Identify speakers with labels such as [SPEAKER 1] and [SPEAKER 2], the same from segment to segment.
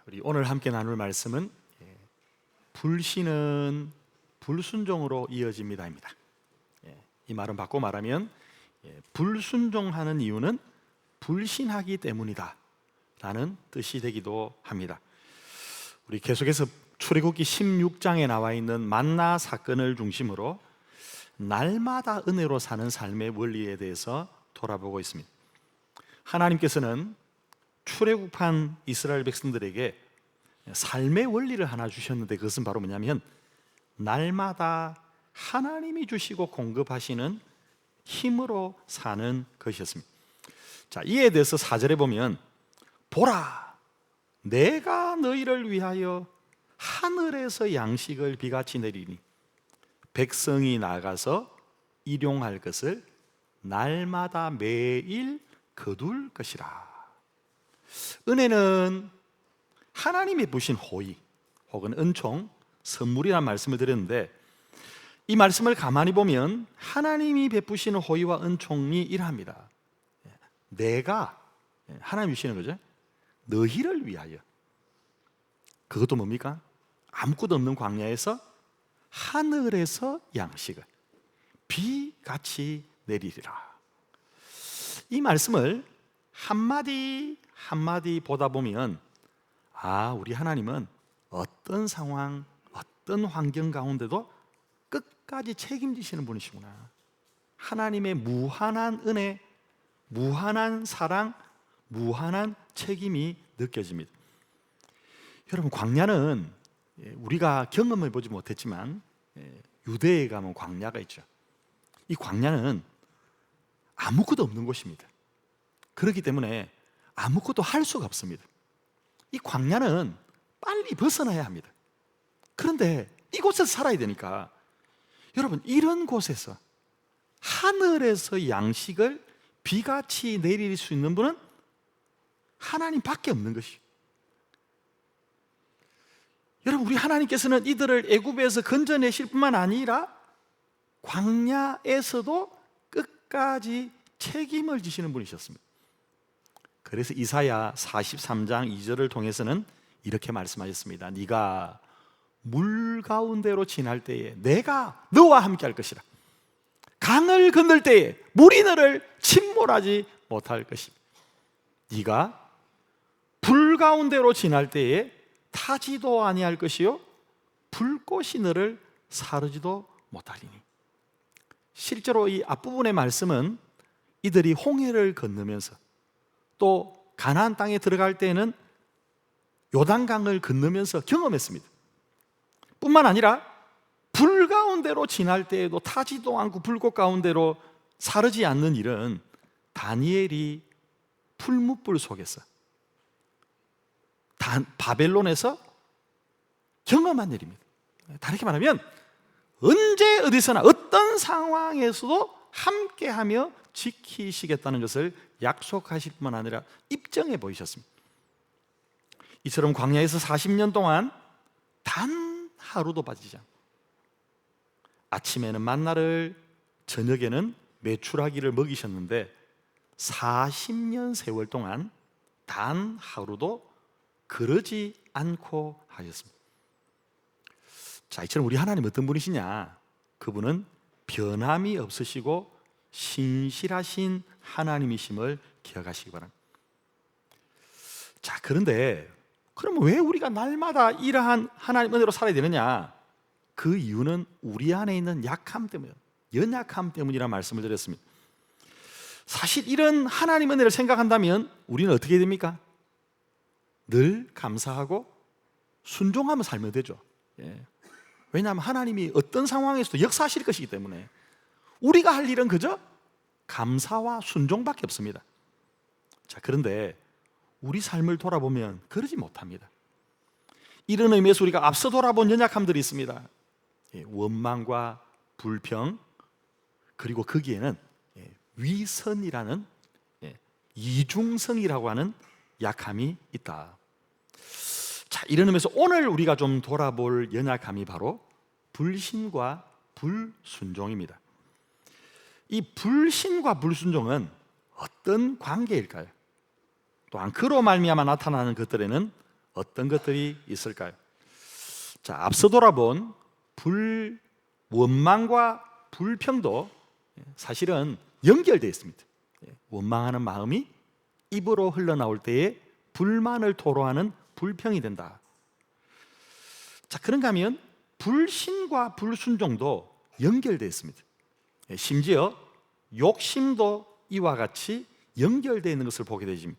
[SPEAKER 1] 우리 오늘 함께 나눌 말씀은 불신은 불순종으로 이어집니다입니다. 이 말은 바꿔 말하면 불순종하는 이유는 불신하기 때문이다 라는 뜻이 되기도 합니다. 우리 계속해서 출애굽기 16장에 나와 있는 만나 사건을 중심으로 날마다 은혜로 사는 삶의 원리에 대해서 돌아보고 있습니다. 하나님께서는 출애굽한 이스라엘 백성들에게 삶의 원리를 하나 주셨는데, 그것은 바로 뭐냐면 날마다 하나님이 주시고 공급하시는 힘으로 사는 것이었습니다. 자, 이에 대해서 4절에 보면 보라, 내가 너희를 위하여 하늘에서 양식을 비같이 내리니 백성이 나가서 일용할 것을 날마다 매일 거둘 것이라. 은혜는 하나님이 부신 호의 혹은 은총, 선물이라는 말씀을 드렸는데, 이 말씀을 가만히 보면 하나님이 베푸시는 호의와 은총이 이러합니다. 내가, 하나님이 주시는 거죠. 너희를 위하여. 그것도 뭡니까? 아무것도 없는 광야에서 하늘에서 양식을 비같이 내리리라. 이 말씀을 한마디 한마디 보다 보면 우리 하나님은 어떤 상황, 어떤 환경 가운데도 끝까지 책임지시는 분이시구나. 하나님의 무한한 은혜, 무한한 사랑, 무한한 책임이 느껴집니다. 여러분, 광야는 우리가 경험해 보지 못했지만 유대에 가면 광야가 있죠. 이 광야는 아무것도 없는 곳입니다. 그렇기 때문에 아무것도 할 수가 없습니다. 이 광야는 빨리 벗어나야 합니다. 그런데 이곳에서 살아야 되니까, 여러분, 이런 곳에서 하늘에서 양식을 비같이 내릴 수 있는 분은 하나님밖에 없는 것이죠. 여러분, 우리 하나님께서는 이들을 애굽에서 건져내실 뿐만 아니라 광야에서도 끝까지 책임을 지시는 분이셨습니다. 그래서 이사야 43장 2절을 통해서는 이렇게 말씀하셨습니다. 네가 물 가운데로 지날 때에 내가 너와 함께 할 것이라. 강을 건널 때에 물이 너를 침몰하지 못할 것이다. 네가 불 가운데로 지날 때에 타지도 아니할 것이요 불꽃이 너를 사르지도 못하리니. 실제로 이 앞부분의 말씀은 이들이 홍해를 건너면서 또 가나안 땅에 들어갈 때에는 요단강을 건너면서 경험했습니다. 뿐만 아니라 불 가운데로 지날 때에도 타지도 않고 불꽃 가운데로 사르지 않는 일은 다니엘이 풀무불 속에서 바벨론에서 경험한 일입니다. 다르게 말하면 언제 어디서나 어떤 상황에서도 함께하며 지키시겠다는 것을 약속하실 뿐만 아니라 입증해 보이셨습니다. 이처럼 광야에서 40년 동안 단 하루도 빠지지 않고 아침에는 만나를, 저녁에는 메추라기를 먹이셨는데 40년 세월 동안 단 하루도 그러지 않고 하셨습니다. 자, 이처럼 우리 하나님 어떤 분이시냐? 그분은 변함이 없으시고 신실하신 하나님이심을 기억하시기 바랍니다. 자, 그런데 그러면 왜 우리가 날마다 이러한 하나님 은혜로 살아야 되느냐? 그 이유는 우리 안에 있는 약함 때문에, 연약함 때문이라는 말씀을 드렸습니다. 사실 이런 하나님 은혜를 생각한다면 우리는 어떻게 됩니까? 늘 감사하고 순종하며 살면 되죠. 왜냐하면 하나님이 어떤 상황에서도 역사하실 것이기 때문에 우리가 할 일은 그저 감사와 순종밖에 없습니다. 자, 그런데 우리 삶을 돌아보면 그러지 못합니다. 이런 의미에서 우리가 앞서 돌아본 연약함들이 있습니다. 원망과 불평, 그리고 거기에는 위선이라는, 이중성이라고 하는 약함이 있다. 자, 이런 의미에서 오늘 우리가 좀 돌아볼 연약함이 바로 불신과 불순종입니다. 이 불신과 불순종은 어떤 관계일까요? 또한 그로 말미암아 나타나는 것들에는 어떤 것들이 있을까요? 자, 앞서 돌아본 원망과 불평도 사실은 연결되어 있습니다. 원망하는 마음이 입으로 흘러나올 때에 불만을 토로하는 불평이 된다. 자, 그런가 하면 불신과 불순종도 연결되어 있습니다. 심지어 욕심도 이와 같이 연결되어 있는 것을 보게 되죠.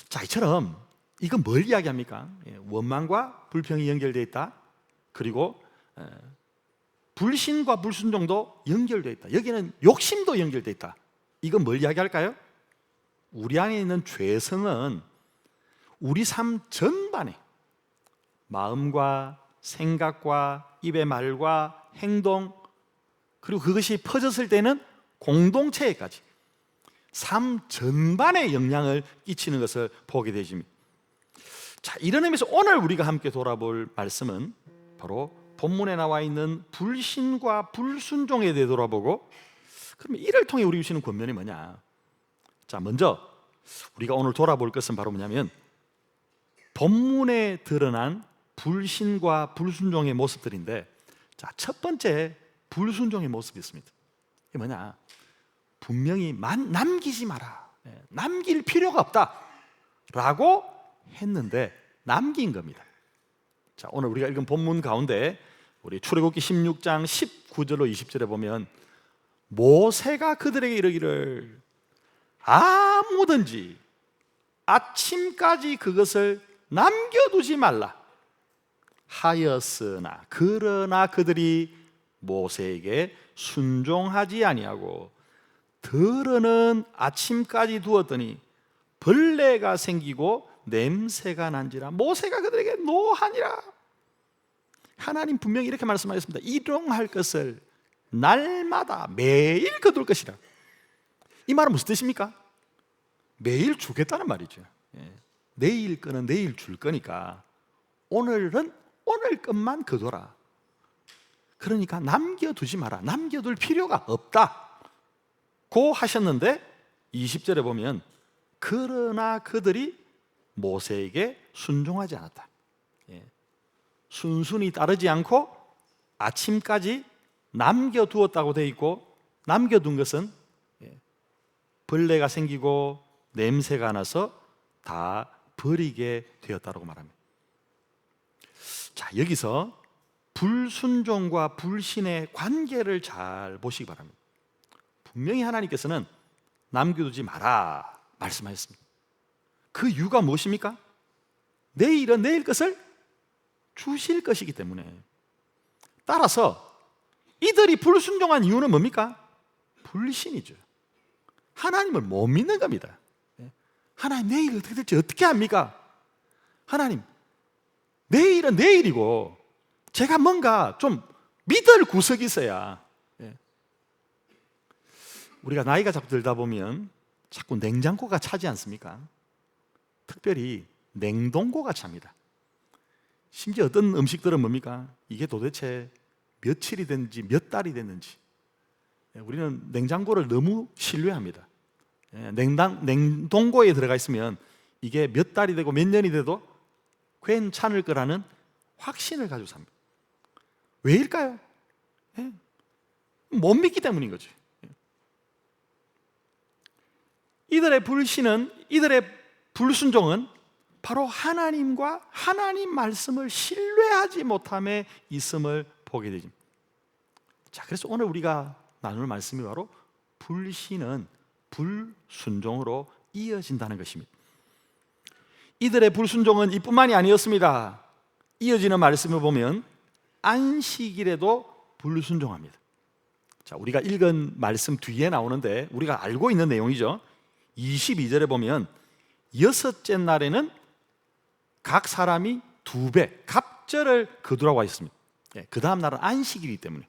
[SPEAKER 1] 자, 이처럼 이건 뭘 이야기합니까? 원망과 불평이 연결되어 있다. 그리고 불신과 불순종도 연결되어 있다. 여기는 욕심도 연결되어 있다. 이건 뭘 이야기할까요? 우리 안에 있는 죄성은 우리 삶 전반에 마음과 생각과 입의 말과 행동, 그리고 그것이 퍼졌을 때는 공동체에까지 삶 전반에 영향을 끼치는 것을 보게 되십니다. 자, 이런 의미에서 오늘 우리가 함께 돌아볼 말씀은 바로 본문에 나와 있는 불신과 불순종에 대해 돌아보고, 그러면 이를 통해 우리 주시는 권면이 뭐냐? 자, 먼저 우리가 오늘 돌아볼 것은 바로 뭐냐면 본문에 드러난 불신과 불순종의 모습들인데, 자, 첫 번째 불순종의 모습이 있습니다. 이게 뭐냐? 분명히 남기지 마라, 남길 필요가 없다 라고 했는데 남긴 겁니다. 자, 오늘 우리가 읽은 본문 가운데 우리 출애굽기 16장 19절로 20절에 보면 모세가 그들에게 이르기를 아무든지 아침까지 그것을 남겨두지 말라 하였으나 그러나 그들이 모세에게 순종하지 아니하고 들어는 아침까지 두었더니 벌레가 생기고 냄새가 난지라 모세가 그들에게 노하니라. 하나님 분명히 이렇게 말씀하셨습니다. 일용할 것을 날마다 매일 거둘 것이라. 이 말은 무슨 뜻입니까? 매일 주겠다는 말이죠. 내일 거는 내일 줄 거니까 오늘은 오늘 것만 거둬라. 그러니까 남겨두지 마라. 남겨둘 필요가 없다고 하셨는데 20절에 보면 그러나 그들이 모세에게 순종하지 않았다. 순순히 따르지 않고 아침까지 남겨두었다고 되어 있고, 남겨둔 것은 벌레가 생기고 냄새가 나서 다 버리게 되었다고 말합니다. 자, 여기서 불순종과 불신의 관계를 잘 보시기 바랍니다. 분명히 하나님께서는 남겨두지 마라 말씀하셨습니다. 그 이유가 무엇입니까? 내일은 내일 것을 주실 것이기 때문에. 따라서 이들이 불순종한 이유는 뭡니까? 불신이죠. 하나님을 못 믿는 겁니다. 하나님 내일 어떻게 될지 어떻게 합니까? 하나님 내일은 내일이고 제가 뭔가 좀 믿을 구석이 있어야. 우리가 나이가 자꾸 들다 보면 자꾸 냉장고가 차지 않습니까? 특별히 냉동고가 찹니다. 심지어 어떤 음식들은 뭡니까? 이게 도대체 며칠이 됐는지 몇 달이 됐는지. 우리는 냉장고를 너무 신뢰합니다. 냉동고에 들어가 있으면 이게 몇 달이 되고 몇 년이 돼도 괜찮을 거라는 확신을 가지고 삽니다. 왜일까요? 못 믿기 때문인 거죠. 이들의 불신은, 이들의 불순종은 바로 하나님과 하나님 말씀을 신뢰하지 못함에 있음을 보게 되죠. 자, 그래서 오늘 우리가 나눌 말씀이 바로 불신은 불순종으로 이어진다는 것입니다. 이들의 불순종은 이뿐만이 아니었습니다. 이어지는 말씀을 보면 안식일에도 불순종합니다. 자, 우리가 읽은 말씀 뒤에 나오는데 우리가 알고 있는 내용이죠. 22절에 보면 여섯째 날에는 각 사람이 2배 갑절을 거두라고 하어 있습니다. 그 다음 날은 안식일이기 때문에.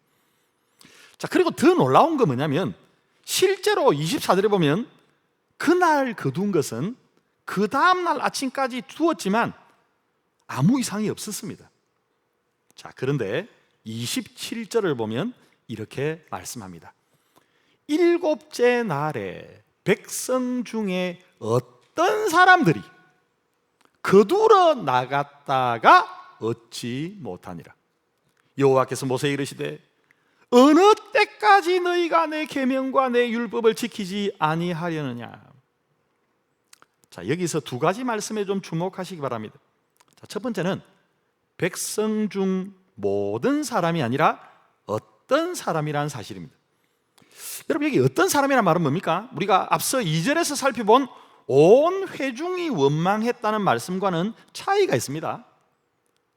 [SPEAKER 1] 자, 그리고 더 놀라운 건 뭐냐면 실제로 24절에 보면 그날 거둔 것은 그 다음 날 아침까지 두었지만 아무 이상이 없었습니다. 자, 그런데 27절을 보면 이렇게 말씀합니다. 7째 날에 백성 중에 어떤 사람들이 거두러 나갔다가 얻지 못하니라. 여호와께서 모세에게 이르시되 어느 때까지 너희가 내 계명과 내 율법을 지키지 아니하려느냐. 자, 여기서 두 가지 말씀에 좀 주목하시기 바랍니다. 자, 첫 번째는 백성 중 모든 사람이 아니라 어떤 사람이라는 사실입니다. 여러분, 여기 어떤 사람이라는 말은 뭡니까? 우리가 앞서 2절에서 살펴본 온 회중이 원망했다는 말씀과는 차이가 있습니다.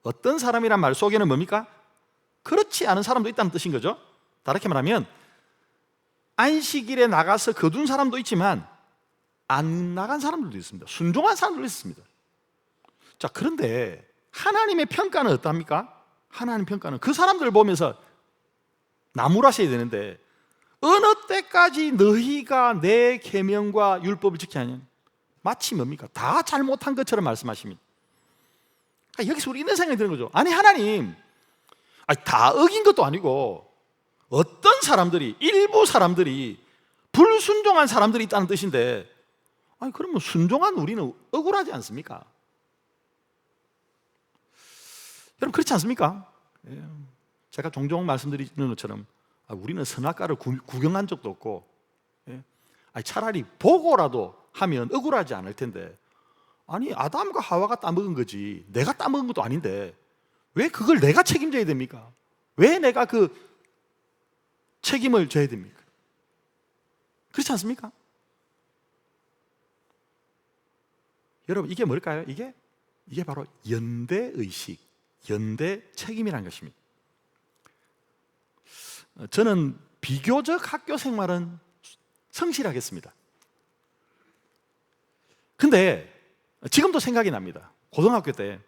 [SPEAKER 1] 어떤 사람이란 말 속에는 뭡니까? 그렇지 않은 사람도 있다는 뜻인 거죠. 다르게 말하면 안식일에 나가서 거둔 사람도 있지만 안 나간 사람들도 있습니다. 순종한 사람들도 있습니다. 자, 그런데 하나님의 평가는 어떠합니까? 하나님 평가는 그 사람들을 보면서 나무라셔야 되는데 어느 때까지 너희가 내 계명과 율법을 지키지 않냐. 마치 뭡니까? 다 잘못한 것처럼 말씀하십니다. 그러니까 여기서 우리 이런 생각이 드는 거죠. 아니, 하나님, 다 어긴 것도 아니고 어떤 사람들이, 일부 사람들이, 불순종한 사람들이 있다는 뜻인데, 아니 그러면 순종한 우리는 억울하지 않습니까? 여러분, 그렇지 않습니까? 제가 종종 말씀드리는 것처럼 우리는 선악과를 구경한 적도 없고, 차라리 보고라도 하면 억울하지 않을 텐데, 아니 아담과 하와가 따먹은 거지 내가 따먹은 것도 아닌데 왜 그걸 내가 책임져야 됩니까? 왜 내가 그 책임을 져야 됩니까? 그렇지 않습니까? 여러분, 이게 뭘까요? 이게 바로 연대의식, 연대 책임이라는 것입니다. 저는 비교적 학교 생활은 성실하겠습니다. 근데 지금도 생각이 납니다. 고등학교 때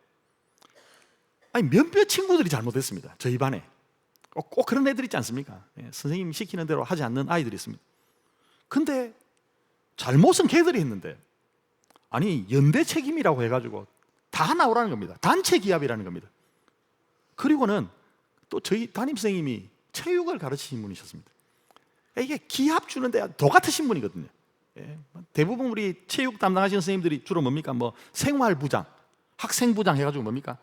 [SPEAKER 1] 몇몇 친구들이 잘못했습니다. 저희 반에 꼭 그런 애들 있지 않습니까? 선생님 시키는 대로 하지 않는 아이들이 있습니다. 근데 잘못은 걔들이 했는데, 아니 연대 책임이라고 해가지고 다 나오라는 겁니다. 단체 기합이라는 겁니다. 그리고는 또 저희 담임선생님이 체육을 가르치신 분이셨습니다. 이게 기합 주는데 도 같으신 분이거든요. 대부분 우리 체육 담당하시는 선생님들이 주로 뭡니까? 생활부장, 학생부장 해가지고 뭡니까?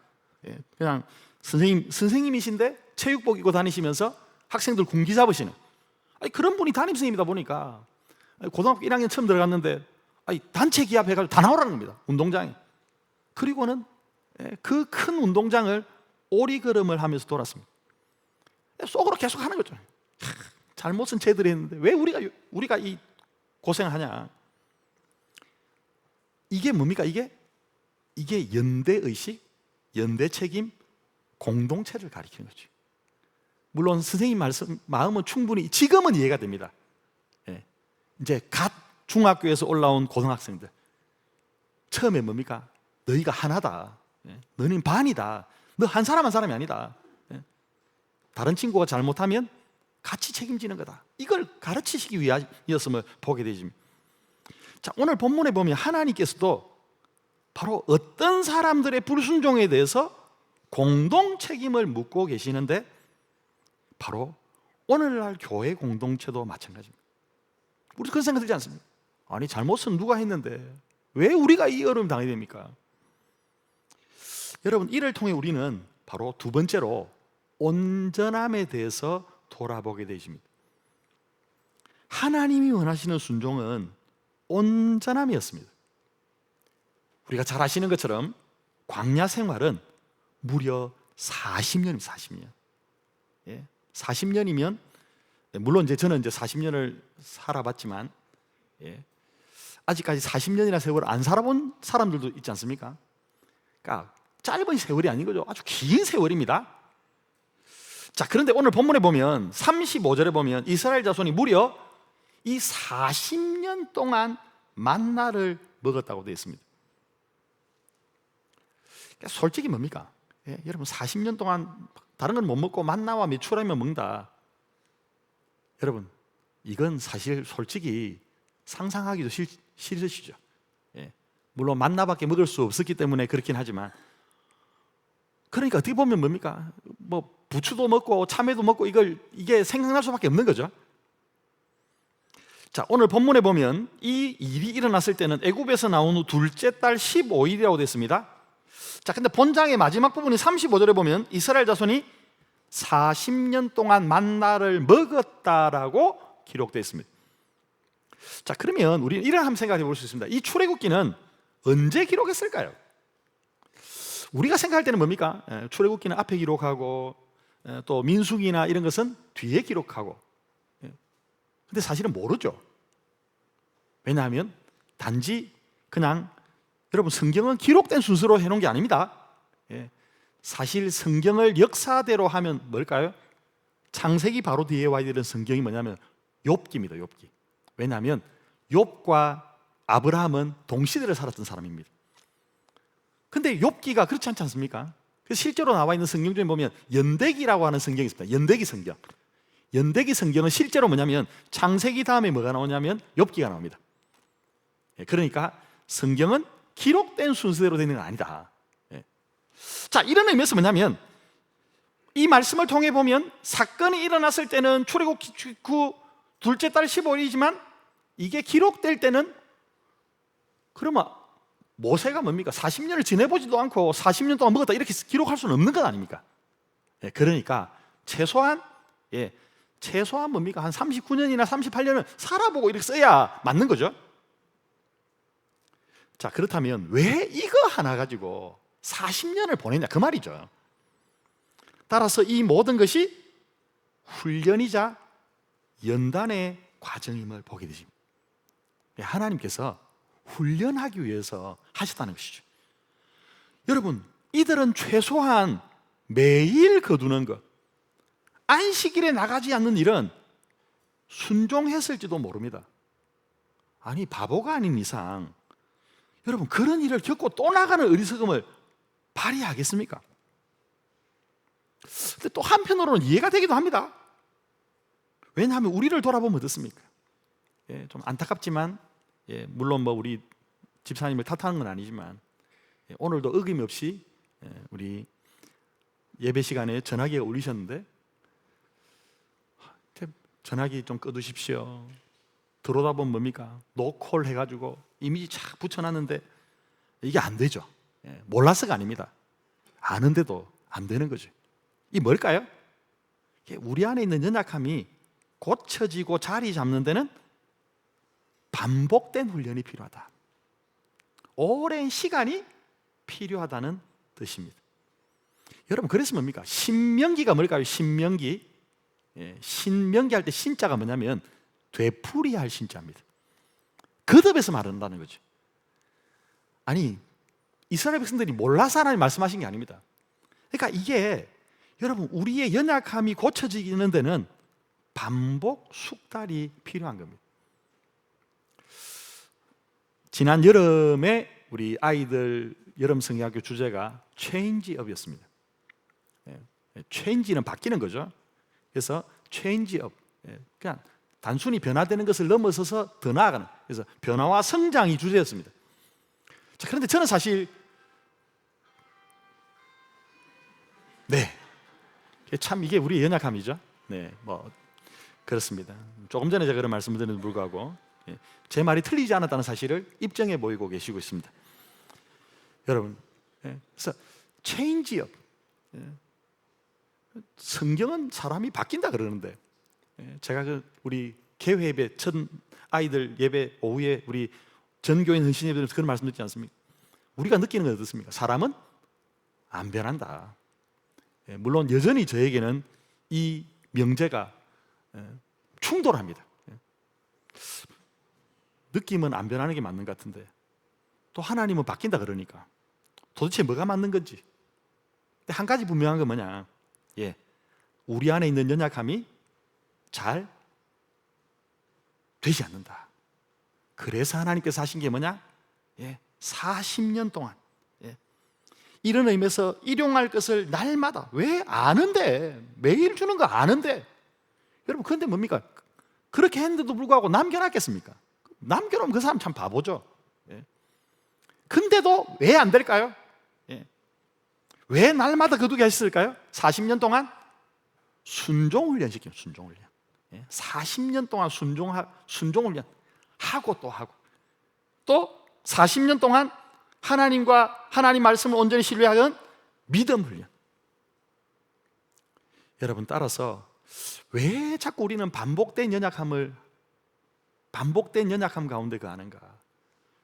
[SPEAKER 1] 그냥 선생님이신데 체육복 입고 다니시면서 학생들 군기 잡으시는, 그런 분이 담임선생님이다 보니까 고등학교 1학년 처음 들어갔는데 단체 기합 해가지고 다 나오라는 겁니다. 운동장에. 그리고는 그 큰 운동장을 오리걸음을 하면서 돌았습니다. 속으로 계속 하는 거죠. 잘못은 쟤들이 했는데 왜 우리가 이 고생을 하냐. 이게 뭡니까? 이게 연대의식, 연대책임, 공동체를 가리키는 거죠. 물론 선생님 마음은 충분히 지금은 이해가 됩니다. 이제 갓 중학교에서 올라온 고등학생들, 처음에 뭡니까? 너희가 하나다. 너는 반이다. 너 한 사람 한 사람이 아니다. 다른 친구가 잘못하면 같이 책임지는 거다. 이걸 가르치시기 위하였음을 보게 되죠. 자, 오늘 본문에 보면 하나님께서도 바로 어떤 사람들의 불순종에 대해서 공동 책임을 묻고 계시는데, 바로 오늘날 교회 공동체도 마찬가지입니다. 우리 그런 생각 들지 않습니까? 아니 잘못은 누가 했는데 왜 우리가 이 어려움 당해야 됩니까? 여러분, 이를 통해 우리는 바로 두 번째로 온전함에 대해서 돌아보게 되십니다. 하나님이 원하시는 순종은 온전함이었습니다. 우리가 잘 아시는 것처럼 광야 생활은 무려 40년입니다. 40년. 40년이면 물론 저는 40년을 살아봤지만 아직까지 40년이나 세월을 안 살아본 사람들도 있지 않습니까? 그러니까 짧은 세월이 아닌 거죠. 아주 긴 세월입니다. 자, 그런데 오늘 본문에 보면 35절에 보면 이스라엘 자손이 무려 이 40년 동안 만나를 먹었다고 되어 있습니다. 그러니까 솔직히 뭡니까? 여러분, 40년 동안 다른 건 못 먹고 만나와 메추라면 먹는다. 여러분, 이건 사실 솔직히 상상하기도 싫으시죠. 물론 만나밖에 먹을 수 없었기 때문에 그렇긴 하지만, 그러니까 어떻게 보면 뭡니까? 부추도 먹고 참외도 먹고 이게 생각날 수밖에 없는 거죠. 자, 오늘 본문에 보면 이 일이 일어났을 때는 애굽에서 나온 후 둘째 달 15일이라고 됐습니다. 자, 근데 본장의 마지막 부분이 35절에 보면 이스라엘 자손이 40년 동안 만나를 먹었다라고 기록되어 있습니다. 자, 그러면 우리는 이런 한번 생각해 볼 수 있습니다. 이 출애굽기는 언제 기록했을까요? 우리가 생각할 때는 뭡니까? 출애굽기는 앞에 기록하고 또 민수기나 이런 것은 뒤에 기록하고, 근데 사실은 모르죠. 왜냐하면 단지 그냥 여러분 성경은 기록된 순서로 해놓은 게 아닙니다. 사실 성경을 역사대로 하면 뭘까요? 창세기 바로 뒤에 와야 되는 성경이 뭐냐면 욥기입니다. 욥기. 왜냐하면 욥과 아브라함은 동시대를 살았던 사람입니다. 근데 욥기가 그렇지 않지 않습니까? 그래서 실제로 나와 있는 성경 중에 보면 연대기라고 하는 성경이 있습니다. 연대기 성경. 연대기 성경은 실제로 뭐냐면 창세기 다음에 뭐가 나오냐면 욥기가 나옵니다. 그러니까 성경은 기록된 순서대로 되는 건 아니다. 자, 이런 의미에서 뭐냐면 이 말씀을 통해 보면 사건이 일어났을 때는 출애굽기 둘째 달 15일이지만 이게 기록될 때는 그러면 모세가 뭡니까? 40년을 지내보지도 않고 40년 동안 먹었다 이렇게 기록할 수는 없는 것 아닙니까? 그러니까 최소한 뭡니까? 한 39년이나 38년을 살아보고 이렇게 써야 맞는 거죠. 자, 그렇다면 왜 이거 하나 가지고 40년을 보냈냐 그 말이죠. 따라서 이 모든 것이 훈련이자 연단의 과정임을 보게 되십니다. 하나님께서 훈련하기 위해서 하셨다는 것이죠. 여러분, 이들은 최소한 매일 거두는 것, 안식일에 나가지 않는 일은 순종했을지도 모릅니다. 아니, 바보가 아닌 이상 여러분 그런 일을 겪고 또 나가는 어리석음을 발휘하겠습니까? 근데 또 한편으로는 이해가 되기도 합니다. 왜냐하면 우리를 돌아보면 어떻습니까? 좀 안타깝지만 물론 뭐 우리 집사님을 탓하는 건 아니지만 오늘도 어김없이 우리 예배 시간에 전화기가 울리셨는데 전화기 좀 꺼두십시오. 들어오다 보면 뭡니까? 노콜 해가지고 이미지 착 붙여놨는데 이게 안 되죠. 몰라서가 아닙니다. 아는데도 안 되는 거죠. 이 뭘까요? 우리 안에 있는 연약함이 고쳐지고 자리 잡는 데는 반복된 훈련이 필요하다. 오랜 시간이 필요하다는 뜻입니다. 여러분, 그래서 뭡니까? 신명기가 뭘까요? 신명기. 신명기 할 때 신자가 뭐냐면 되풀이할 신자입니다. 거듭해서 말한다는 거죠. 아니, 이스라엘 백성들이 몰라서 하나님 말씀하신 게 아닙니다. 그러니까 이게 여러분 우리의 연약함이 고쳐지는 데는 반복 숙달이 필요한 겁니다. 지난 여름에 우리 아이들 여름 성경학교 주제가 체인지업이었습니다. 체인지는 바뀌는 거죠. 그래서 체인지업, 그냥 단순히 변화되는 것을 넘어서서 더 나아가는, 그래서 변화와 성장이 주제였습니다. 자, 그런데 저는 사실 참 이게 우리의 연약함이죠. 뭐 그렇습니다. 조금 전에 제가 그런 말씀을 드렸는데도 불구하고 제 말이 틀리지 않았다는 사실을 입증해 보이고 계시고 있습니다. 여러분, 그래서 체인지업, 성경은 사람이 바뀐다 그러는데 제가 우리 개회 예배 첫 아이들 예배 오후에 우리 전교인 헌신 예배에서 그런 말씀 듣지 않습니까? 우리가 느끼는 건 어떻습니까? 사람은 안 변한다. 물론 여전히 저에게는 이 명제가 충돌합니다. 느낌은 안 변하는 게 맞는 것 같은데 또 하나님은 바뀐다 그러니까 도대체 뭐가 맞는 건지. 근데 한 가지 분명한 건 뭐냐? 우리 안에 있는 연약함이 잘 되지 않는다. 그래서 하나님께서 하신 게 뭐냐? 40년 동안 이런 의미에서 일용할 것을 날마다, 왜 아는데, 매일 주는 거 아는데, 여러분 그런데 뭡니까? 그렇게 했는데도 불구하고 남겨놨겠습니까? 남겨놓으면 그 사람 참 바보죠. 근데도 왜 안 될까요? 왜 날마다 거두게 하셨을까요? 40년 동안 순종훈련 시킵니다. 순종훈련. 40년 동안 순종 훈련 하고 또 하고, 또 40년 동안 하나님과 하나님 말씀을 온전히 신뢰하는 믿음 훈련. 여러분, 따라서 왜 자꾸 우리는 반복된 연약함 가운데 거하는가?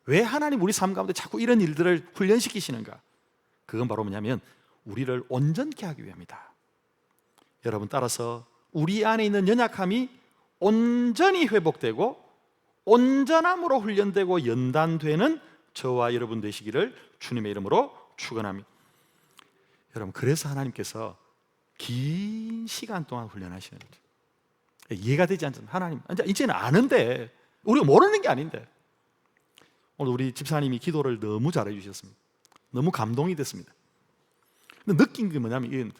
[SPEAKER 1] 왜 하나님 우리 삶 가운데 자꾸 이런 일들을 훈련시키시는가? 그건 바로 뭐냐면 우리를 온전케 하기 위함이다. 여러분, 따라서 우리 안에 있는 연약함이 온전히 회복되고 온전함으로 훈련되고 연단되는 저와 여러분 되시기를 주님의 이름으로 축원합니다. 여러분, 그래서 하나님께서 긴 시간 동안 훈련하시는 거죠. 이해가 되지 않습니다. 하나님 이제는 아는데, 우리가 모르는 게 아닌데. 오늘 우리 집사님이 기도를 너무 잘해 주셨습니다. 너무 감동이 됐습니다. 근데 느낀 게 뭐냐면,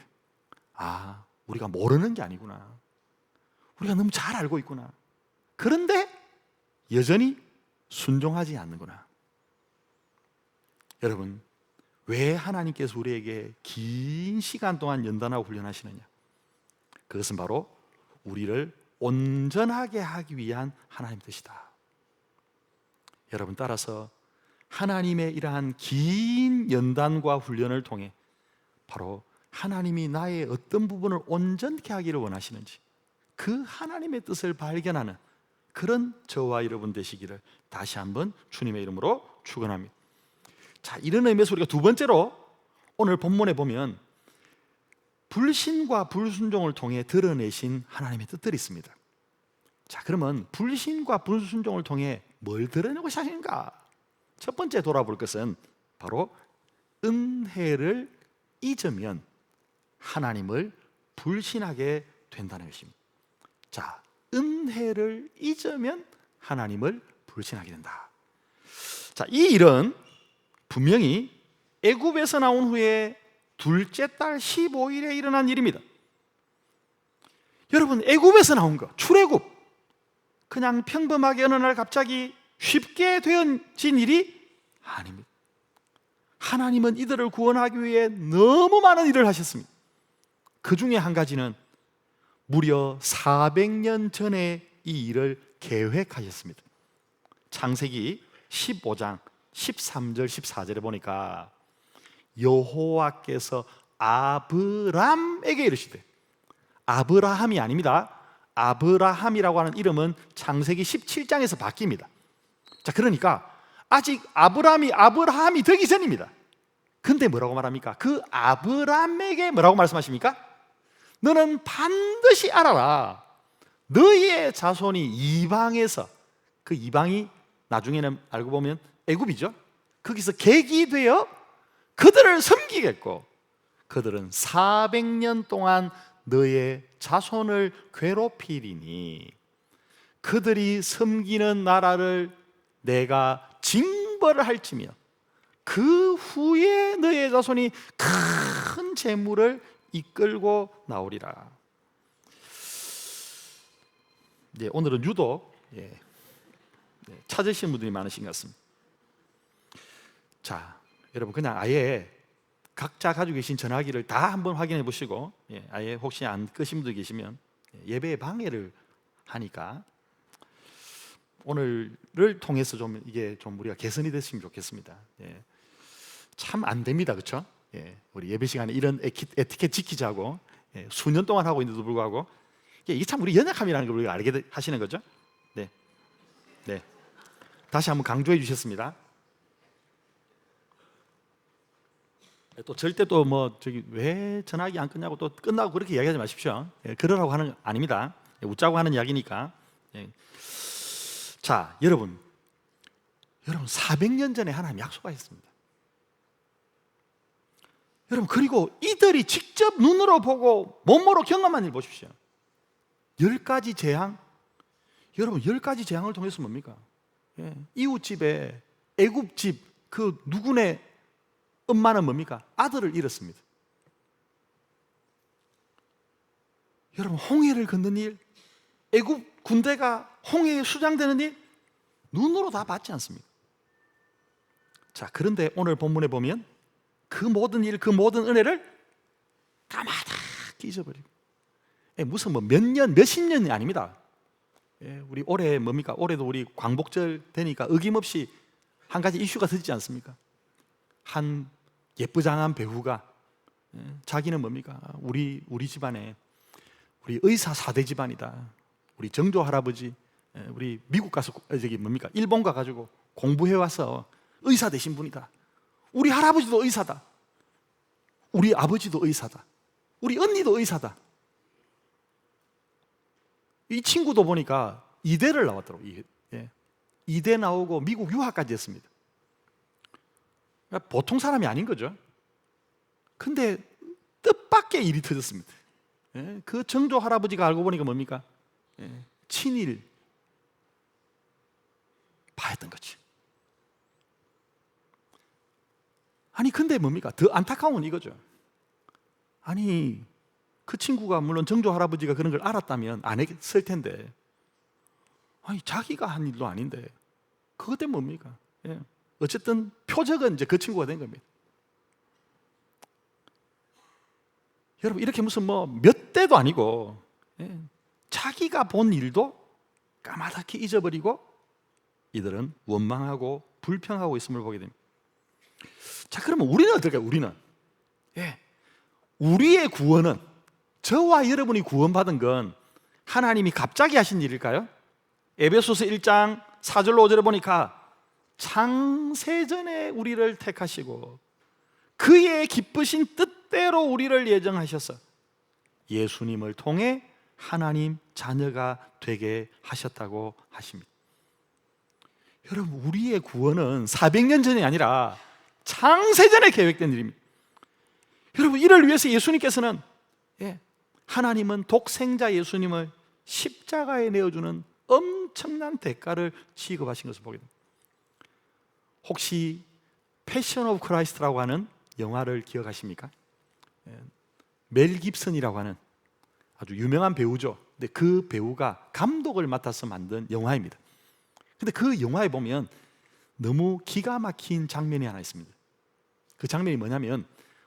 [SPEAKER 1] 우리가 모르는 게 아니구나, 우리가 너무 잘 알고 있구나. 그런데 여전히 순종하지 않는구나. 여러분, 왜 하나님께서 우리에게 긴 시간 동안 연단하고 훈련하시느냐? 그것은 바로 우리를 온전하게 하기 위한 하나님 뜻이다. 여러분, 따라서 하나님의 이러한 긴 연단과 훈련을 통해 바로 하나님이 나의 어떤 부분을 온전케 하기를 원하시는지, 그 하나님의 뜻을 발견하는 그런 저와 여러분 되시기를 다시 한번 주님의 이름으로 축원합니다. 자, 이런 의미에서 우리가 두 번째로 오늘 본문에 보면 불신과 불순종을 통해 드러내신 하나님의 뜻들이 있습니다. 자, 그러면 불신과 불순종을 통해 뭘 드러내고 하시는가? 첫 번째 돌아볼 것은 바로 은혜를 잊으면 하나님을 불신하게 된다는 것입니다. 자, 은혜를 잊으면 하나님을 불신하게 된다. 자, 이 일은 분명히 애굽에서 나온 후에 둘째 달 15일에 일어난 일입니다. 여러분, 애굽에서 나온 거, 출애굽, 그냥 평범하게 어느 날 갑자기 쉽게 되어진 일이 아닙니다. 하나님은 이들을 구원하기 위해 너무 많은 일을 하셨습니다. 그 중에 한 가지는 무려 400년 전에 이 일을 계획하셨습니다. 창세기 15장 13절 14절에 보니까 여호와께서 아브람에게 이르시되, 아브라함이 아닙니다. 아브라함이라고 하는 이름은 창세기 17장에서 바뀝니다. 자, 그러니까 아직 아브라함이 되기 전입니다. 근데 뭐라고 말합니까? 그 아브라함에게 뭐라고 말씀하십니까? 너는 반드시 알아라, 너희의 자손이 이방에서, 그 이방이 나중에는 알고 보면 애굽이죠. 거기서 객이 되어 그들을 섬기겠고, 그들은 400년 동안 너의 자손을 괴롭히리니 그들이 섬기는 나라를 내가 징벌을 할지며 그 후에 너의 자손이 큰 재물을 이끌고 나오리라. 오늘은 유독 찾으시는 분들이 많으신 것 같습니다. 자, 여러분, 그냥 아예 각자 가지고 계신 전화기를 다 한번 확인해 보시고, 아예 혹시 안 끄신 분들 계시면 예배에 방해를 하니까 오늘을 통해서 좀 이게 좀 우리가 개선이 됐으면 좋겠습니다. 참 안 됩니다, 그렇죠? 우리 예배 시간에 이런 에티켓 지키자고 수년 동안 하고 있는데도 불구하고 이게 참 우리 연약함이라는 걸 우리가 알게 하시는 거죠. 네. 다시 한번 강조해 주셨습니다. 또 절대 또 왜 전화기 안 끊냐고 또 끝나고 그렇게 이야기하지 마십시오. 그러라고 하는 거 아닙니다. 웃자고 하는 이야기니까. 자, 여러분 400년 전에 하나님 약속하셨습니다. 여러분, 그리고 이들이 직접 눈으로 보고 몸으로 경험한 일 보십시오. 10가지 재앙. 여러분, 10가지 재앙을 통해서 뭡니까? 이웃집에 애굽집 그 누구네 엄마는 뭡니까? 아들을 잃었습니다. 여러분, 홍해를 건너는 일, 애굽 군대가 홍해에 수장되는 일 눈으로 다 봤지 않습니까? 자, 그런데 오늘 본문에 보면 그 모든 일, 그 모든 은혜를 까마득 잊어버리고, 무슨 몇 년, 몇십 년이 아닙니다. 우리 올해 뭡니까? 올해도 우리 광복절 되니까 어김없이 한 가지 이슈가 터지지 않습니까? 한 예쁘장한 배우가 자기는 뭡니까? 우리 집안에 우리 의사 4대 집안이다. 우리 정조 할아버지 우리 미국 가서 뭡니까? 일본 가가지고 공부해 와서 의사 되신 분이다. 우리 할아버지도 의사다. 우리 아버지도 의사다. 우리 언니도 의사다. 이 친구도 보니까 이대를 나왔더라고요. 이대 나오고 미국 유학까지 했습니다. 그러니까 보통 사람이 아닌 거죠. 근데 뜻밖의 일이 터졌습니다. 그 정조 할아버지가 알고 보니까 뭡니까? 친일 파였던 거지. 아니 근데 뭡니까? 더 안타까운 건 이거죠. 아니 그 친구가 물론 정조 할아버지가 그런 걸 알았다면 안 했을 텐데, 아니 자기가 한 일도 아닌데 그것 때문에 뭡니까? 어쨌든 표적은 이제 그 친구가 된 겁니다. 여러분 이렇게 무슨 뭐 몇 대도 아니고 자기가 본 일도 까마득히 잊어버리고 이들은 원망하고 불평하고 있음을 보게 됩니다. 자, 그러면 우리는 어떨까요? 우리의 구원은, 저와 여러분이 구원받은 건 하나님이 갑자기 하신 일일까요? 에베소서 1장 4절로 5절에 보니까 창세전에 우리를 택하시고 그의 기쁘신 뜻대로 우리를 예정하셔서 예수님을 통해 하나님 자녀가 되게 하셨다고 하십니다. 여러분 우리의 구원은 400년 전이 아니라 창세전에 계획된 일입니다. 여러분 이를 위해서 예수님께서는 하나님은 독생자 예수님을 십자가에 내어주는 엄청난 대가를 지급하신 것을 보게 됩니다. 혹시 패션 오브 크라이스트라고 하는 영화를 기억하십니까? 멜 깁슨이라고 하는 아주 유명한 배우죠. 근데 그 배우가 감독을 맡아서 만든 영화입니다. 근데 그 영화에 보면 너무 기가 막힌 장면이 하나 있습니다. 그 장면이 뭐냐면,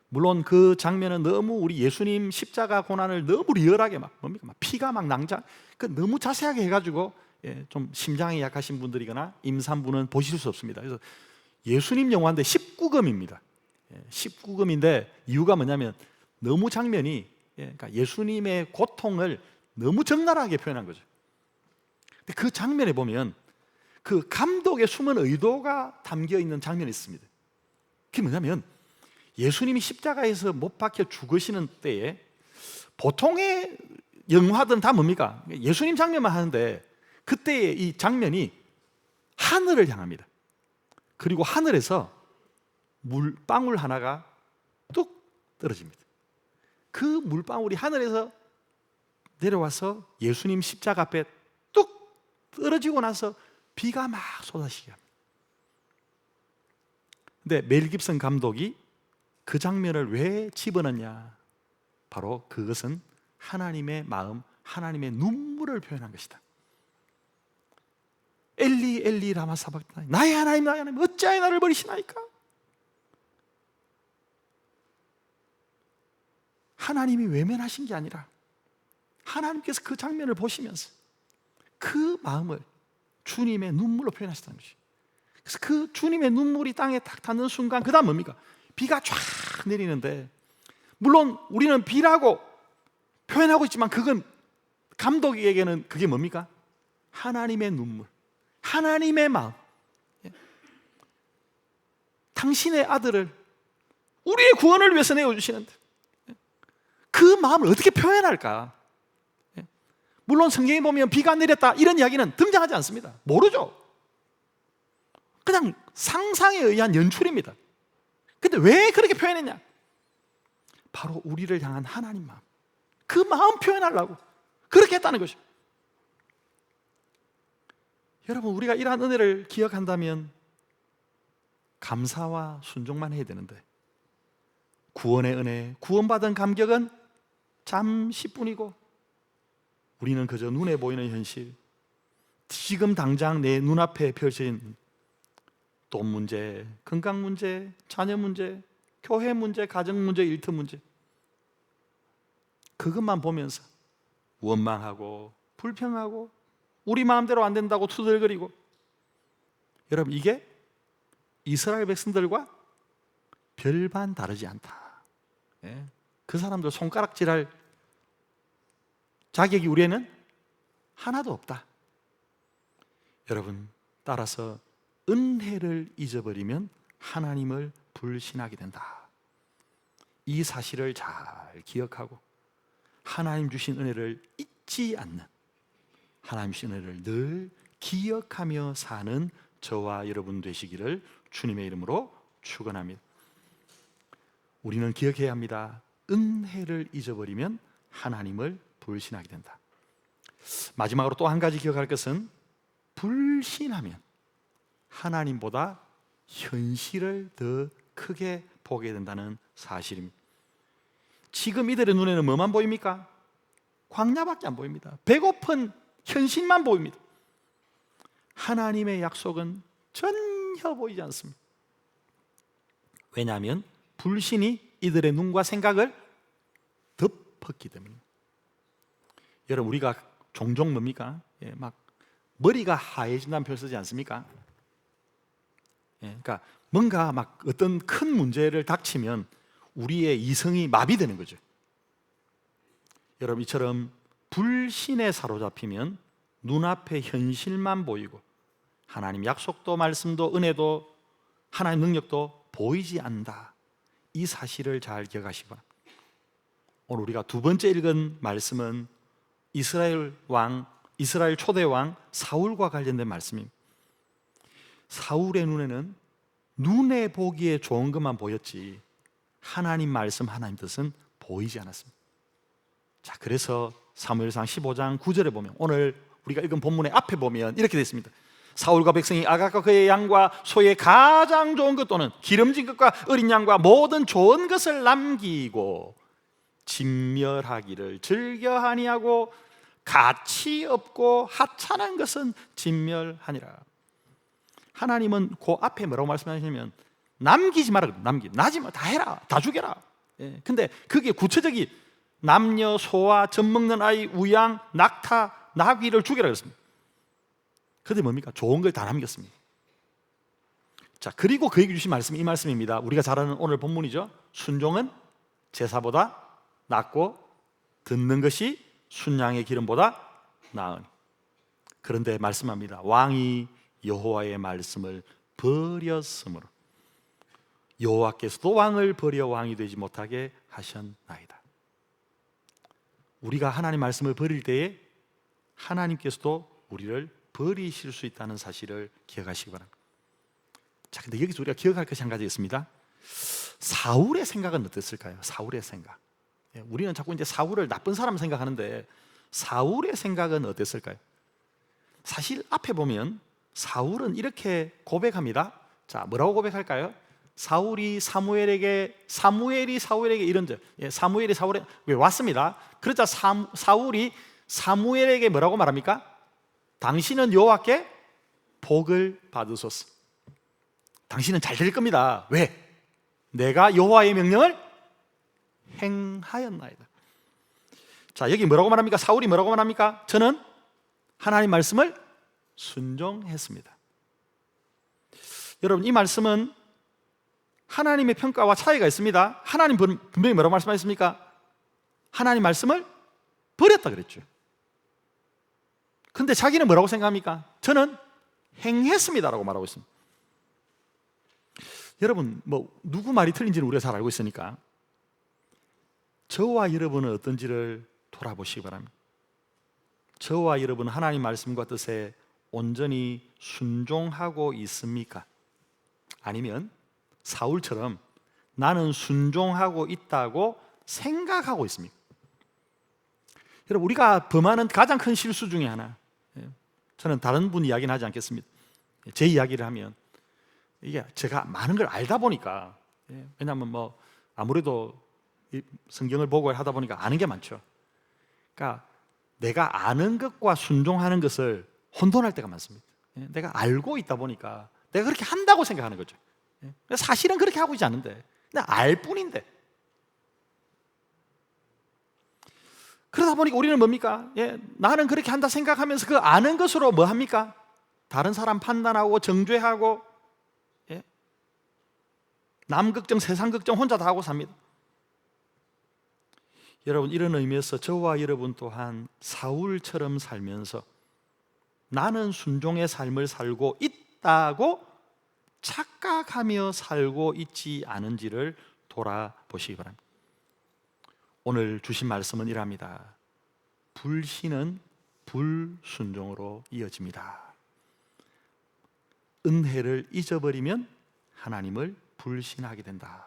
[SPEAKER 1] 물론 그 장면은 너무 우리 예수님 십자가 고난을 너무 리얼하게 막 피가 막 낭자, 너무 자세하게 해가지고 좀 심장이 약하신 분들이거나 임산부는 보실 수 없습니다. 그래서 예수님 영화인데 19금입니다. 19금인데 이유가 뭐냐면 너무 장면이 그러니까 예수님의 고통을 너무 적나라하게 표현한 거죠. 근데 그 장면에 보면 그 감독의 숨은 의도가 담겨 있는 장면이 있습니다. 그게 뭐냐면 예수님이 십자가에서 못 박혀 죽으시는 때에 보통의 영화들은 다 뭡니까? 예수님 장면만 하는데 그때의 이 장면이 하늘을 향합니다. 그리고 하늘에서 물방울 하나가 뚝 떨어집니다. 그 물방울이 하늘에서 내려와서 예수님 십자가 앞에 뚝 떨어지고 나서 비가 막 쏟아지게 합니다. 근데 멜 깁슨 감독이 그 장면을 왜 집어넣냐? 바로 그것은 하나님의 마음, 하나님의 눈물을 표현한 것이다. 엘리 엘리 라마 사박다니, 나의 하나님 나의 하나님 어찌하여 나를 버리시나이까? 하나님이 외면하신 게 아니라 하나님께서 그 장면을 보시면서 그 마음을 주님의 눈물로 표현하셨다는 것이. 그래서 그 주님의 눈물이 땅에 탁 닿는 순간 그 다음 뭡니까? 비가 쫙 내리는데, 물론 우리는 비라고 표현하고 있지만 그건 감독에게는 그게 뭡니까? 하나님의 눈물, 하나님의 마음. 당신의 아들을 우리의 구원을 위해서 내어주시는데 그 마음을 어떻게 표현할까? 물론 성경에 보면 비가 내렸다 이런 이야기는 등장하지 않습니다. 모르죠. 그냥 상상에 의한 연출입니다. 근데 왜 그렇게 표현했냐? 바로 우리를 향한 하나님 마음, 그 마음 표현하려고 그렇게 했다는 것이죠. 여러분 우리가 이러한 은혜를 기억한다면 감사와 순종만 해야 되는데, 구원의 은혜, 구원받은 감격은 잠시뿐이고 우리는 그저 눈에 보이는 현실, 지금 당장 내 눈앞에 펼쳐진 돈 문제, 건강 문제, 자녀 문제, 교회 문제, 가정 문제, 일터 문제, 그것만 보면서 원망하고 불평하고 우리 마음대로 안 된다고 투덜거리고. 여러분, 이게 이스라엘 백성들과 별반 다르지 않다. 그 사람들 손가락질할 자격이 우리에는 하나도 없다. 여러분, 따라서 은혜를 잊어버리면 하나님을 불신하게 된다. 이 사실을 잘 기억하고 하나님 주신 은혜를 잊지 않는, 하나님 주신 은혜를 늘 기억하며 사는 저와 여러분 되시기를 주님의 이름으로 축원합니다. 우리는 기억해야 합니다. 은혜를 잊어버리면 하나님을 불신하게 된다. 마지막으로 또 한 가지 기억할 것은, 불신하면 하나님보다 현실을 더 크게 보게 된다는 사실입니다. 지금 이들의 눈에는 뭐만 보입니까? 광야밖에 안 보입니다. 배고픈 현실만 보입니다. 하나님의 약속은 전혀 보이지 않습니다. 왜냐하면 불신이 이들의 눈과 생각을 덮었기 때문입니다. 여러분, 우리가 종종 뭡니까? 막 머리가 하얘진다는 표현 쓰지 않습니까? 그러니까 뭔가 막 어떤 큰 문제를 닥치면 우리의 이성이 마비되는 거죠. 여러분, 이처럼 불신에 사로잡히면 눈앞에 현실만 보이고 하나님 약속도 말씀도 은혜도 하나님 능력도 보이지 않는다. 이 사실을 잘 기억하시기 바랍니다. 오늘 우리가 두 번째 읽은 말씀은 이스라엘 초대 왕 사울과 관련된 말씀입니다. 사울의 눈에는 눈에 보기에 좋은 것만 보였지 하나님 말씀, 하나님 뜻은 보이지 않았습니다. 자, 그래서 사무엘상 15장 9절에 보면, 오늘 우리가 읽은 본문의 앞에 보면 이렇게 되어 있습니다. 사울과 백성이 아각과 그의 양과 소의 가장 좋은 것 또는 기름진 것과 어린 양과 모든 좋은 것을 남기고 진멸하기를 즐겨하니하고 가치 없고 하찮은 것은 진멸하니라. 하나님은 그 앞에 뭐라고 말씀하시냐면, 남기지 마라, 나지 마, 다 해라, 다 죽여라. 근데 그게 구체적인 남녀, 소와, 젖 먹는 아이, 우양, 낙타, 나귀를 죽여라 그랬습니다. 그런데 뭡니까? 좋은 걸 다 남겼습니다. 자, 그리고 그에게 주신 말씀이 이 말씀입니다. 우리가 잘 아는 오늘 본문이죠. 순종은 제사보다 낫고 듣는 것이 순양의 기름보다 나으니. 그런데 말씀합니다. 왕이 여호와의 말씀을 버렸으므로 여호와께서도 왕을 버려 왕이 되지 못하게 하셨나이다. 우리가 하나님 말씀을 버릴 때에 하나님께서도 우리를 버리실 수 있다는 사실을 기억하시기 바랍니다. 자, 근데 여기서 우리가 기억할 것이 한 가지 있습니다. 사울의 생각은 어땠을까요? 사울의 생각. 우리는 자꾸 이제 사울을 나쁜 사람 생각하는데 사울의 생각은 어땠을까요? 사실 앞에 보면 사울은 이렇게 고백합니다. 자, 뭐라고 고백할까요? 사무엘이 사울에게 이런 사무엘이 사울에게 왔습니다. 그러자 사울이 사무엘에게 뭐라고 말합니까? 당신은 여호와께 복을 받으소서. 당신은 잘 될 겁니다. 왜? 내가 여호와의 명령을 행하였나이다. 자, 여기 뭐라고 말합니까? 사울이 뭐라고 말합니까? 저는 하나님 말씀을 순종했습니다. 여러분, 이 말씀은 하나님의 평가와 차이가 있습니다. 하나님 분명히 뭐라고 말씀하셨습니까? 하나님 말씀을 버렸다 그랬죠. 근데 자기는 뭐라고 생각합니까? 저는 행했습니다라고 말하고 있습니다. 여러분, 누구 말이 틀린지는 우리가 잘 알고 있으니까 저와 여러분은 어떤지를 돌아보시기 바랍니다. 저와 여러분은 하나님 말씀과 뜻에 온전히 순종하고 있습니까? 아니면 사울처럼 나는 순종하고 있다고 생각하고 있습니까? 여러분, 우리가 범하는 가장 큰 실수 중에 하나, 저는 다른 분 이야기는 하지 않겠습니다. 제 이야기를 하면, 이게 제가 많은 걸 알다 보니까, 왜냐하면 아무래도 성경을 보고 하다 보니까 아는 게 많죠. 그러니까 내가 아는 것과 순종하는 것을 혼돈할 때가 많습니다. 내가 알고 있다 보니까 내가 그렇게 한다고 생각하는 거죠. 사실은 그렇게 하고 있지 않은데 그냥 알 뿐인데. 그러다 보니까 우리는 뭡니까? 나는 그렇게 한다 생각하면서 그 아는 것으로 뭐 합니까? 다른 사람 판단하고 정죄하고, 남 걱정 세상 걱정 혼자 다 하고 삽니다. 여러분, 이런 의미에서 저와 여러분 또한 사울처럼 살면서 나는 순종의 삶을 살고 있다고 착각하며 살고 있지 않은지를 돌아보시기 바랍니다. 오늘 주신 말씀은 이랍니다. 불신은 불순종으로 이어집니다. 은혜를 잊어버리면 하나님을 불신하게 된다.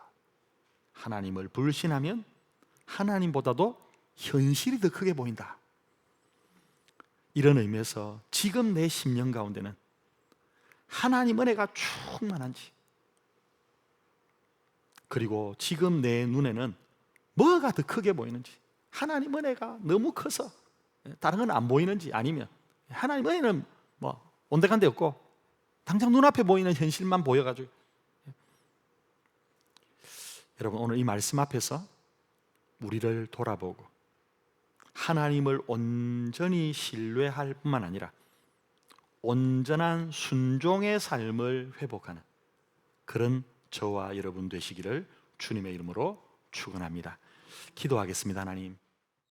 [SPEAKER 1] 하나님을 불신하면 하나님보다도 현실이 더 크게 보인다. 이런 의미에서 지금 내 심령 가운데는 하나님 은혜가 충만한지, 그리고 지금 내 눈에는 뭐가 더 크게 보이는지, 하나님 은혜가 너무 커서 다른 건 안 보이는지, 아니면 하나님 은혜는 뭐 온데간데 없고 당장 눈앞에 보이는 현실만 보여가지고. 여러분, 오늘 이 말씀 앞에서 우리를 돌아보고 하나님을 온전히 신뢰할 뿐만 아니라 온전한 순종의 삶을 회복하는 그런 저와 여러분 되시기를 주님의 이름으로 축원합니다. 기도하겠습니다. 하나님,